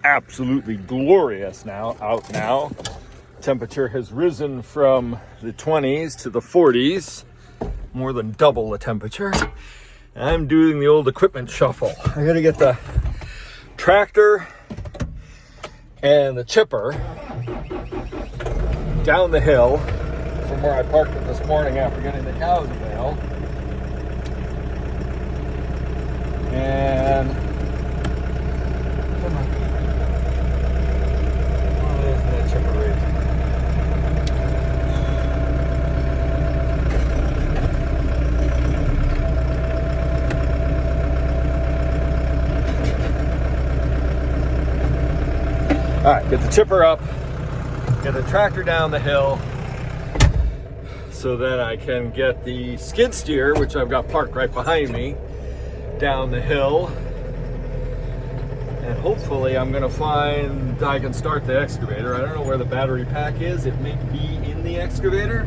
absolutely glorious out now. Temperature has risen from the 20s to the 40s, more than double the temperature. I'm doing the old equipment shuffle. I gotta get the tractor and the chipper down the hill from where I parked it this morning after getting the cows a bale. And there's that chipper raising. All right, get the chipper up, get the tractor down the hill, so then I can get the skid steer, which I've got parked right behind me, down the hill. And hopefully I'm gonna find I can start the excavator. I don't know where the battery pack is. It may be in the excavator,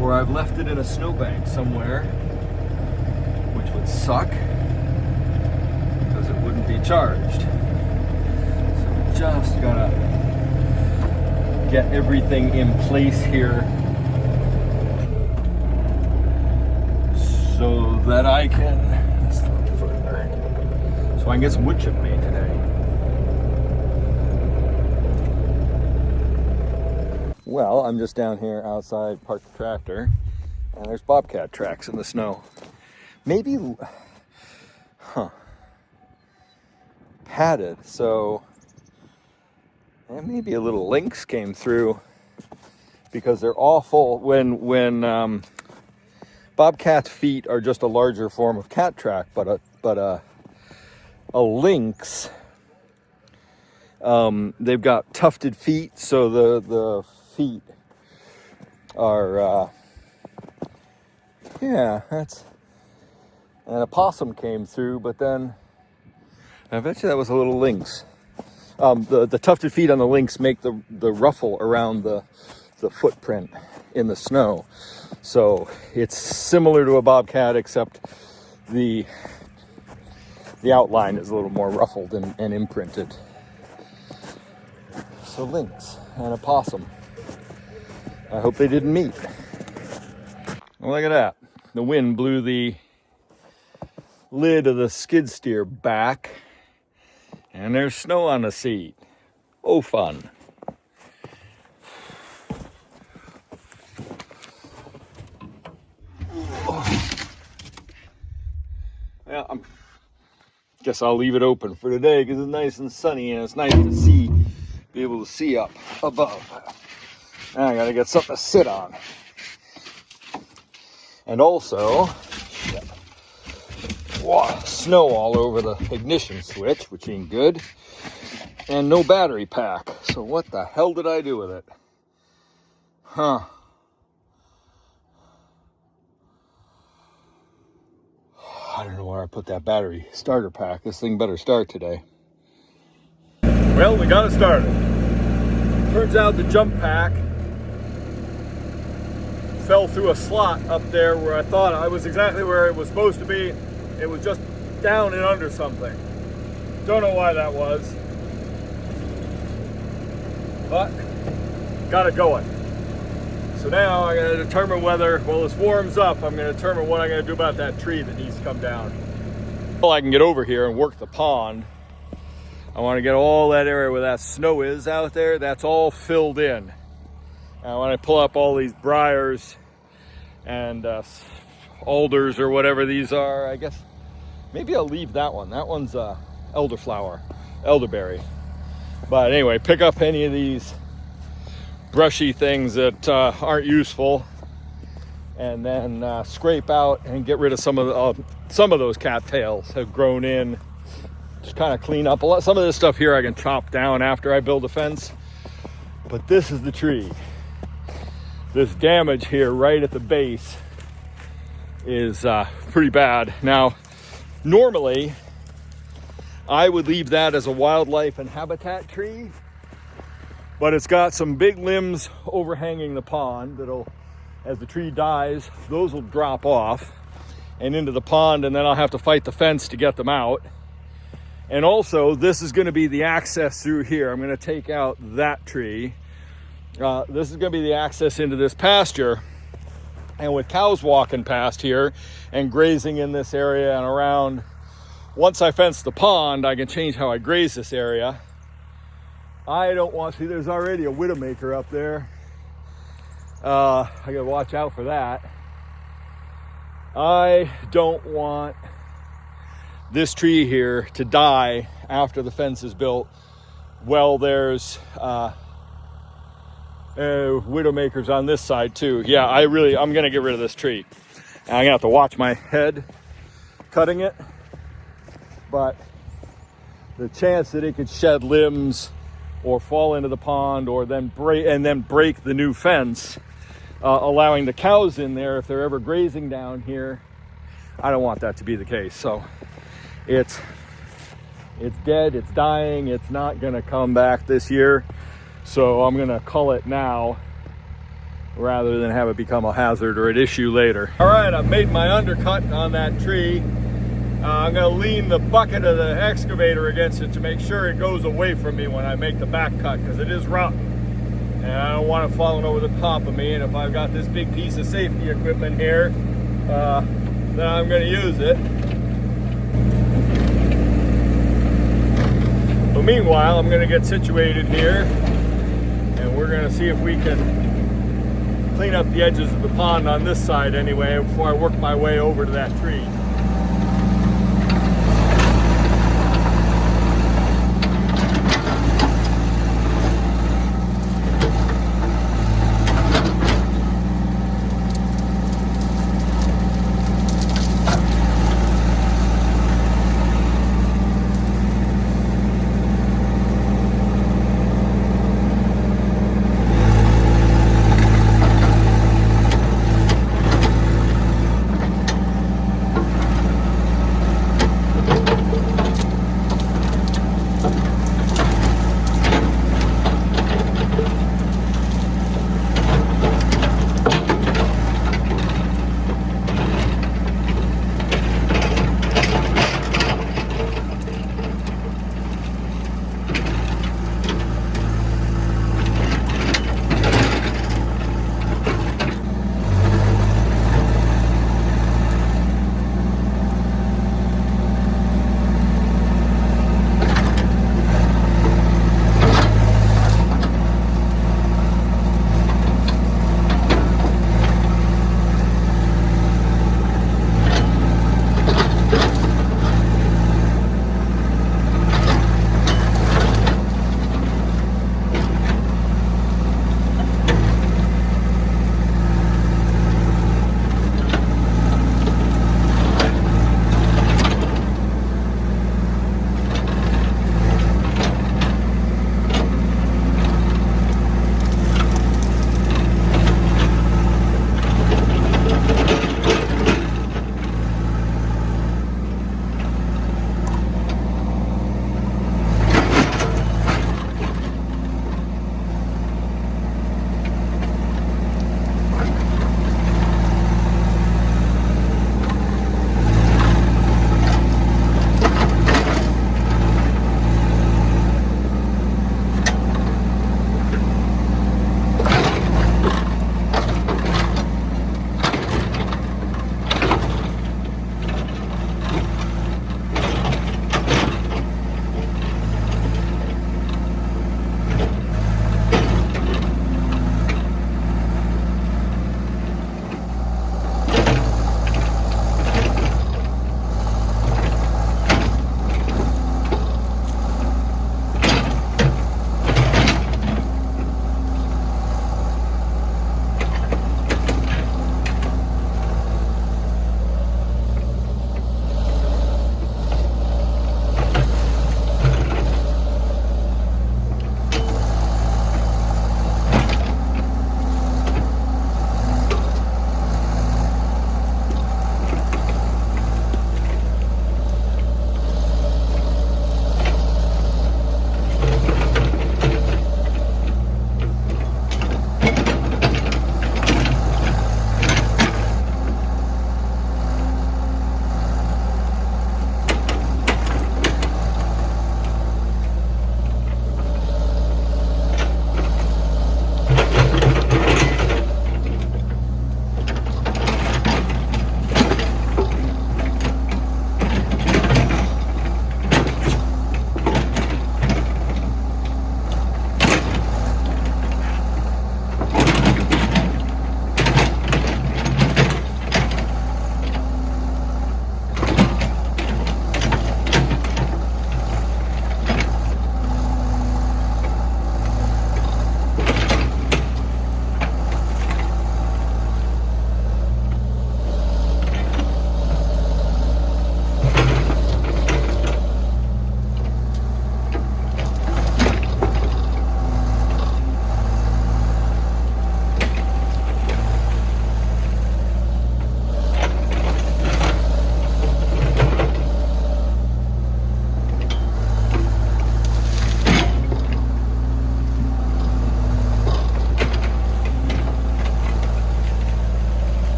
or I've left it in a snowbank somewhere, which would suck, because it wouldn't be charged. Just gotta get everything in place here so that I can, let's look further, so I can get some wood chip made today. Well, I'm just down here outside, parked the tractor, and there's bobcat tracks in the snow. Maybe, padded, so and maybe a little lynx came through, because they're awful when bobcat's feet are just a larger form of cat track, but a lynx, they've got tufted feet, so the feet are that's, and a possum came through, but then I bet you that was a little lynx. The tufted feet on the lynx make the ruffle around the footprint in the snow. So it's similar to a bobcat, except the outline is a little more ruffled and imprinted. So lynx and a possum. I hope they didn't meet. Well, look at that. The wind blew the lid of the skid steer back, and there's snow on the seat. Oh, fun. Yeah, guess I'll leave it open for today because it's nice and sunny, and it's nice to be able to see up above. Now I gotta get something to sit on. And also, snow all over the ignition switch, which ain't good, and no battery pack. So what the hell did I do with it? I don't know where I put that battery starter pack. This thing better start today. Well, we got it started. Turns out the jump pack fell through a slot up there where I thought I was exactly where it was supposed to be. It was just down and under something. Don't know why that was, but got it going. So now I'm going to determine whether, well, this warms up, I'm going to determine what I'm going to do about that tree that needs to come down. Well, I can get over here and work the pond. I want to get all that area where that snow is out there, that's all filled in. And when I pull up all these briars and alders or whatever these are, I guess maybe I'll leave that one. That one's elderberry. But anyway, pick up any of these brushy things that aren't useful, and then scrape out and get rid of some of those cattails have grown in. Just kind of clean up a lot. Some of this stuff here I can chop down after I build a fence, but this is the tree. This damage here right at the base is pretty bad. Now, normally I would leave that as a wildlife and habitat tree, but it's got some big limbs overhanging the pond that'll, as the tree dies, those will drop off and into the pond, and then I'll have to fight the fence to get them out. And also, this is going to be the access through here. I'm going to take out that tree. This is going to be the access into this pasture. And with cows walking past here and grazing in this area and around, once I fence the pond, I can change how I graze this area. I don't want, see, there's already a widowmaker up there. I gotta watch out for that. I don't want this tree here to die after the fence is built. Well, there's widowmakers on this side too. Yeah, I'm gonna get rid of this tree. And I'm gonna have to watch my head cutting it. But the chance that it could shed limbs or fall into the pond or then break the new fence, allowing the cows in there if they're ever grazing down here, I don't want that to be the case. So it's dead, it's dying, it's not gonna come back this year. So I'm gonna cull it now rather than have it become a hazard or an issue later. All right, I've made my undercut on that tree. I'm gonna lean the bucket of the excavator against it to make sure it goes away from me when I make the back cut, because it is rough. And I don't want it falling over the top of me. And if I've got this big piece of safety equipment here, then I'm gonna use it. But meanwhile, I'm gonna get situated here and we're gonna see if we can clean up the edges of the pond on this side anyway before I work my way over to that tree.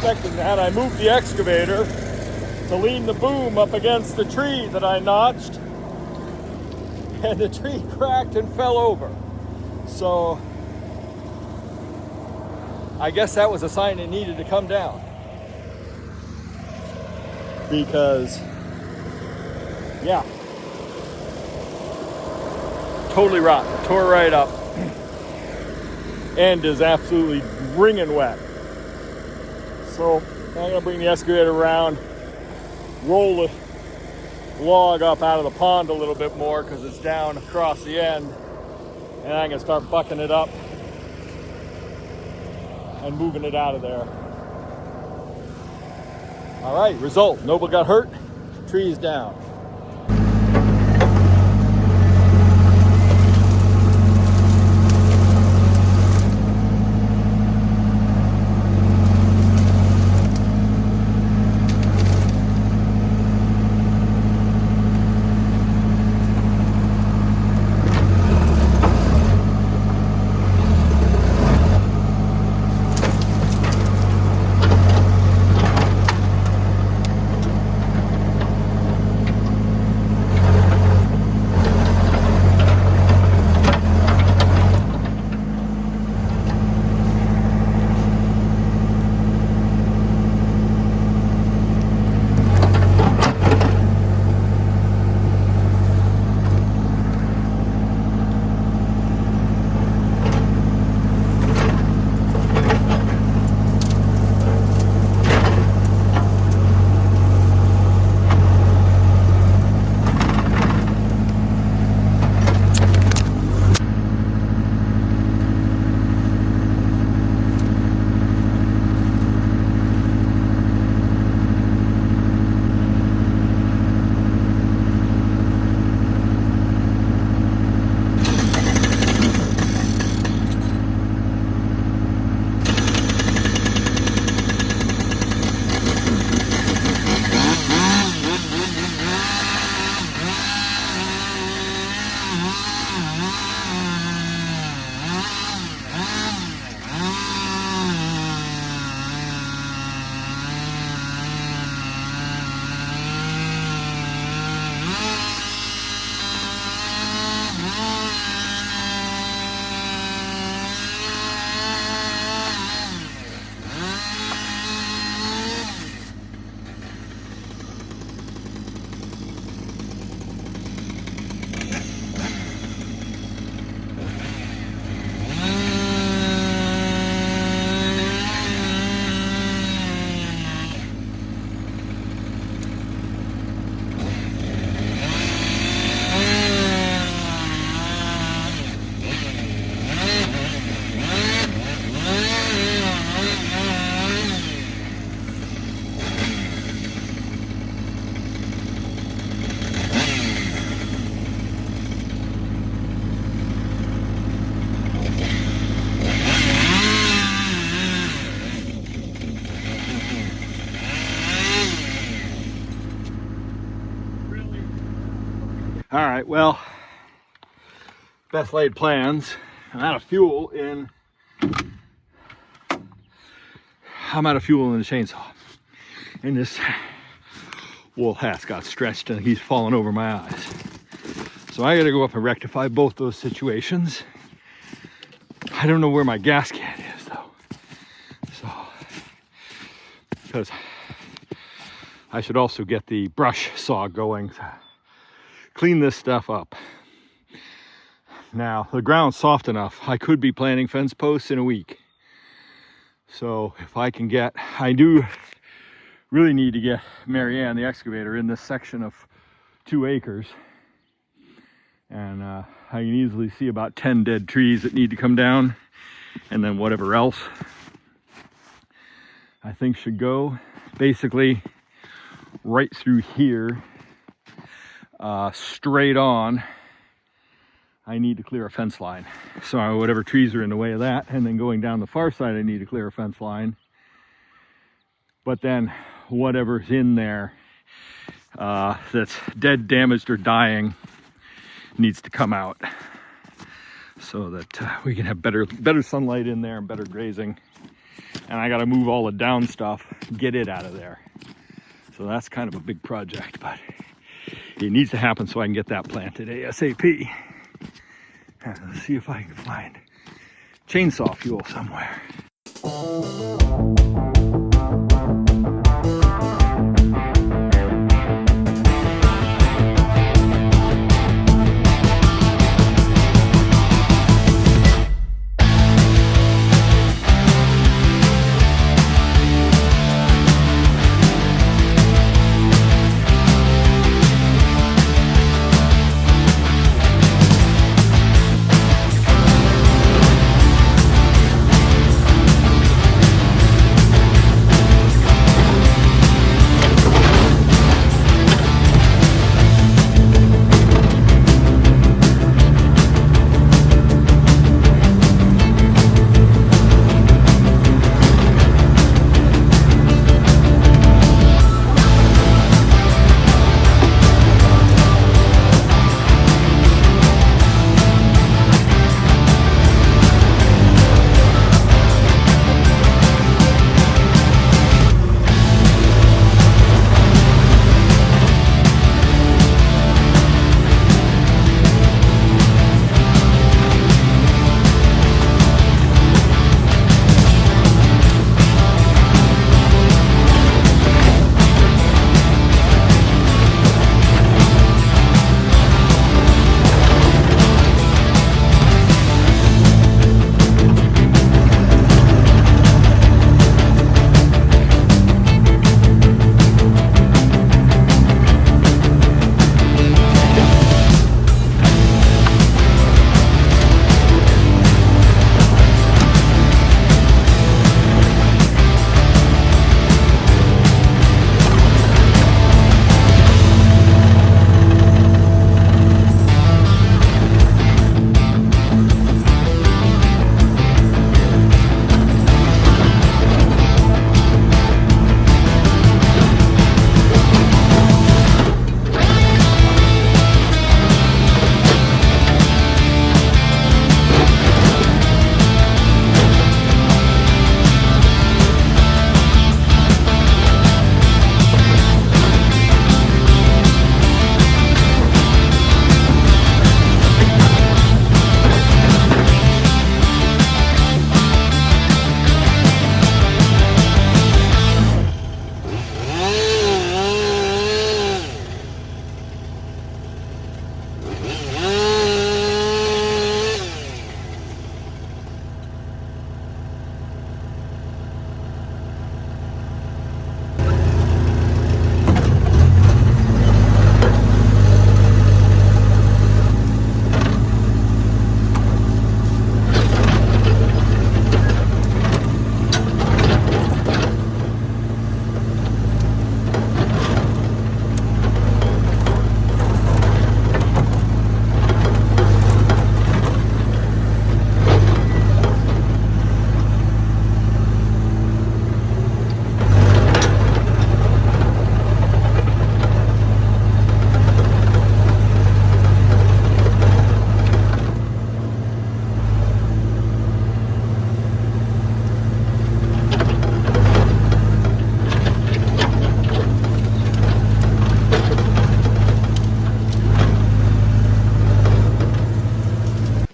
expecting that, I moved the excavator to lean the boom up against the tree that I notched, and the tree cracked and fell over. So I guess that was a sign it needed to come down, because yeah, totally rotten, tore right up, and is absolutely wringing wet. So I'm gonna bring the excavator around, roll the log up out of the pond a little bit more because it's down across the end, and I'm gonna start bucking it up and moving it out of there. All right, result, nobody got hurt, tree's down. All right, well, best laid plans. I'm out of fuel in the chainsaw. And this wool hat's got stretched and he's falling over my eyes. So I gotta go up and rectify both those situations. I don't know where my gas can is though. So, because I should also get the brush saw going to clean this stuff up. Now, the ground's soft enough. I could be planting fence posts in a week. So if I can get, I do really need to get Marianne, the excavator, in this section of 2 acres. And I can easily see about 10 dead trees that need to come down. And then whatever else I think should go. Basically, right through here, straight on, I need to clear a fence line. So whatever trees are in the way of that, and then going down the far side, I need to clear a fence line. But then whatever's in there that's dead, damaged, or dying needs to come out so that we can have better sunlight in there and better grazing. and I got to move all the down stuff, get it out of there. So that's kind of a big project, but it needs to happen so I can get that planted ASAP. Let's see if I can find chainsaw fuel somewhere.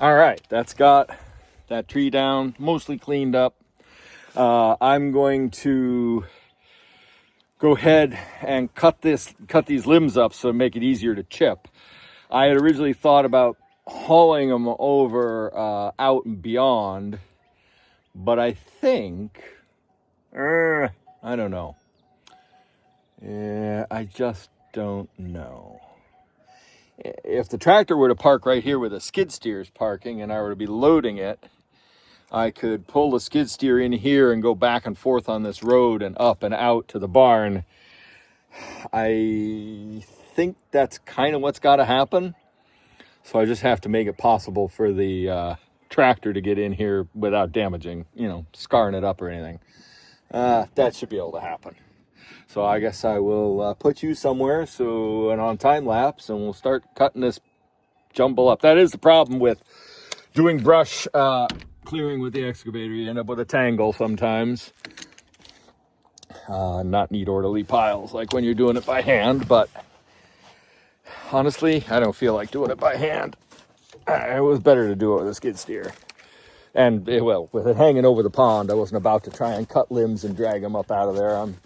All right, that's got that tree down, mostly cleaned up. I'm going to go ahead and cut these limbs up so make it easier to chip. I had originally thought about hauling them over out and beyond, but I think, I don't know. Yeah, I just don't know. If the tractor were to park right here where the skid steer is parking and I were to be loading it, I could pull the skid steer in here and go back and forth on this road and up and out to the barn. I think that's kind of what's got to happen. So I just have to make it possible for the tractor to get in here without damaging, scarring it up or anything. That should be able to happen. So I guess I will put you somewhere and on time lapse, and we'll start cutting this jumble up. That is the problem with doing brush clearing with the excavator, you end up with a tangle sometimes. Not neat orderly piles like when you're doing it by hand, but honestly, I don't feel like doing it by hand. It was better to do it with a skid steer. And well, with it hanging over the pond, I wasn't about to try and cut limbs and drag them up out of there. I'm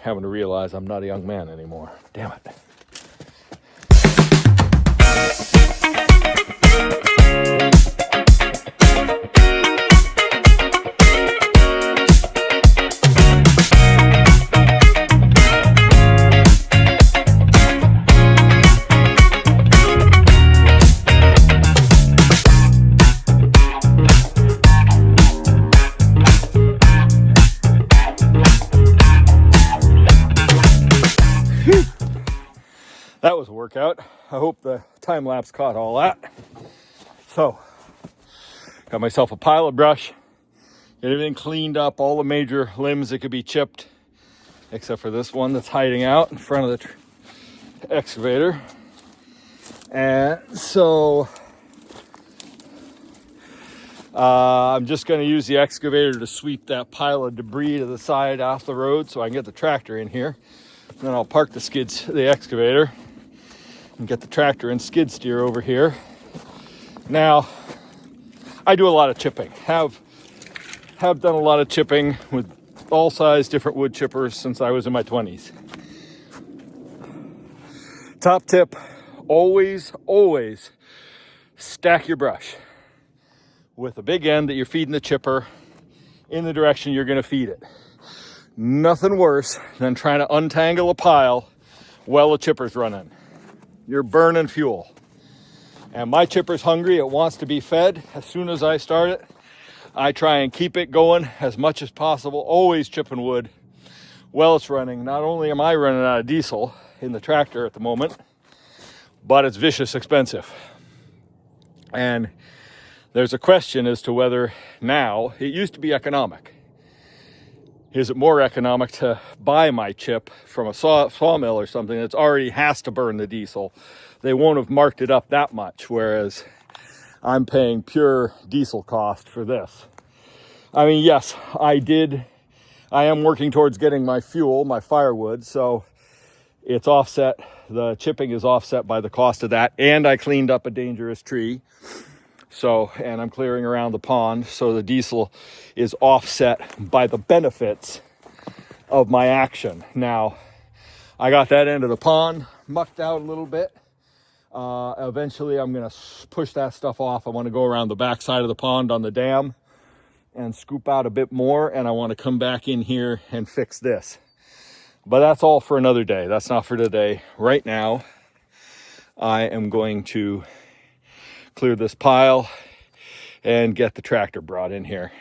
having to realize I'm not a young man anymore. Damn it. That was a workout. I hope the time lapse caught all that. So, got myself a pile of brush, get everything cleaned up, all the major limbs that could be chipped, except for this one that's hiding out in front of the excavator. And so, I'm just going to use the excavator to sweep that pile of debris to the side off the road so I can get the tractor in here. And then I'll park the excavator, and get the tractor and skid steer over here. Now, I do a lot of chipping. Have done a lot of chipping with all size different wood chippers since I was in my 20s. Top tip, always stack your brush with a big end that you're feeding the chipper in the direction you're going to feed it. Nothing worse than trying to untangle a pile while the chipper's running. You're burning fuel. And my chipper's hungry. It wants to be fed. As soon as I start it, I try and keep it going as much as possible. Always chipping wood while it's running. Not only am I running out of diesel in the tractor at the moment, but it's vicious expensive. And there's a question as to whether now, it used to be economic. Is it more economic to buy my chip from a sawmill or something that already has to burn the diesel? They won't have marked it up that much, whereas I'm paying pure diesel cost for this. I mean, yes, I am working towards getting my fuel, my firewood, so it's offset. The chipping is offset by the cost of that, and I cleaned up a dangerous tree. So, and I'm clearing around the pond, so the diesel is offset by the benefits of my action. Now, I got that end of the pond mucked out a little bit. Eventually, I'm going to push that stuff off. I want to go around the back side of the pond on the dam and scoop out a bit more, and I want to come back in here and fix this. But that's all for another day. That's not for today. Right now, I am going to clear this pile and get the tractor brought in here.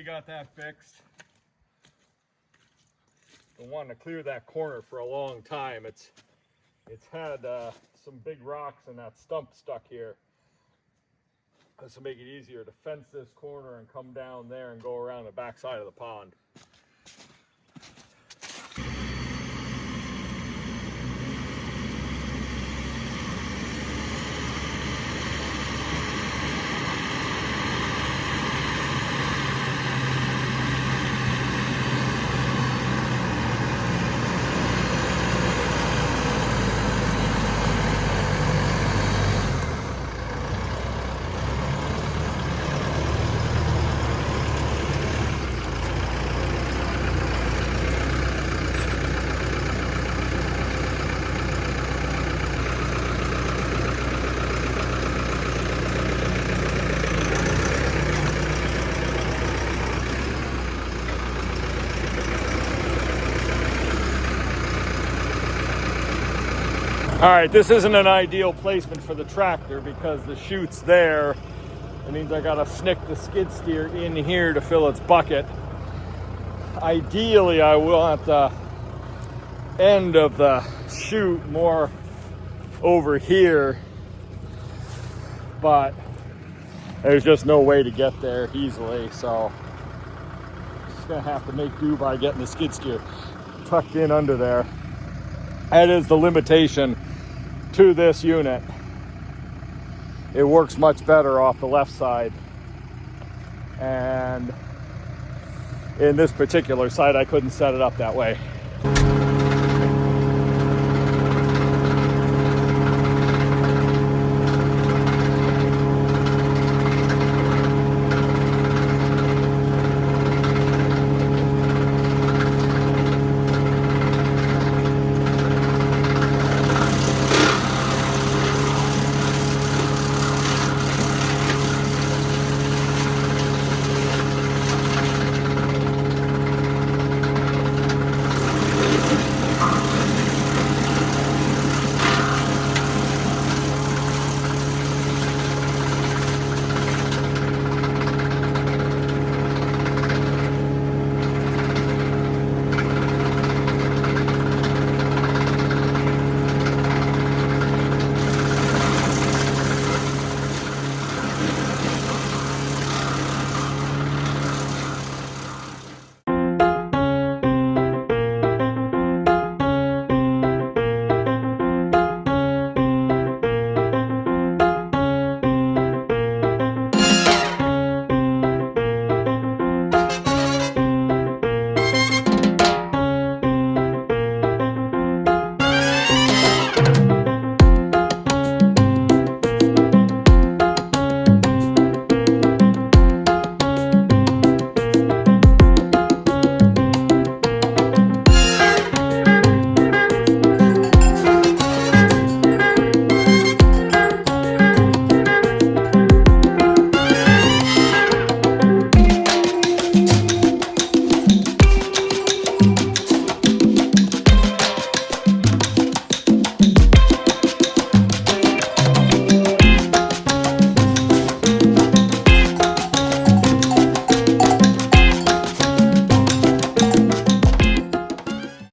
got that fixed. Been wanting to clear that corner for a long time. It's had some big rocks and that stump stuck here. This will make it easier to fence this corner and come down there and go around the back side of the pond. All right, this isn't an ideal placement for the tractor because the chute's there. It means I gotta snick the skid steer in here to fill its bucket. Ideally, I want the end of the chute more over here, but there's just no way to get there easily, so just gonna have to make do by getting the skid steer tucked in under there. That is the limitation to this unit. It works much better off the left side, and in this particular side I couldn't set it up that way.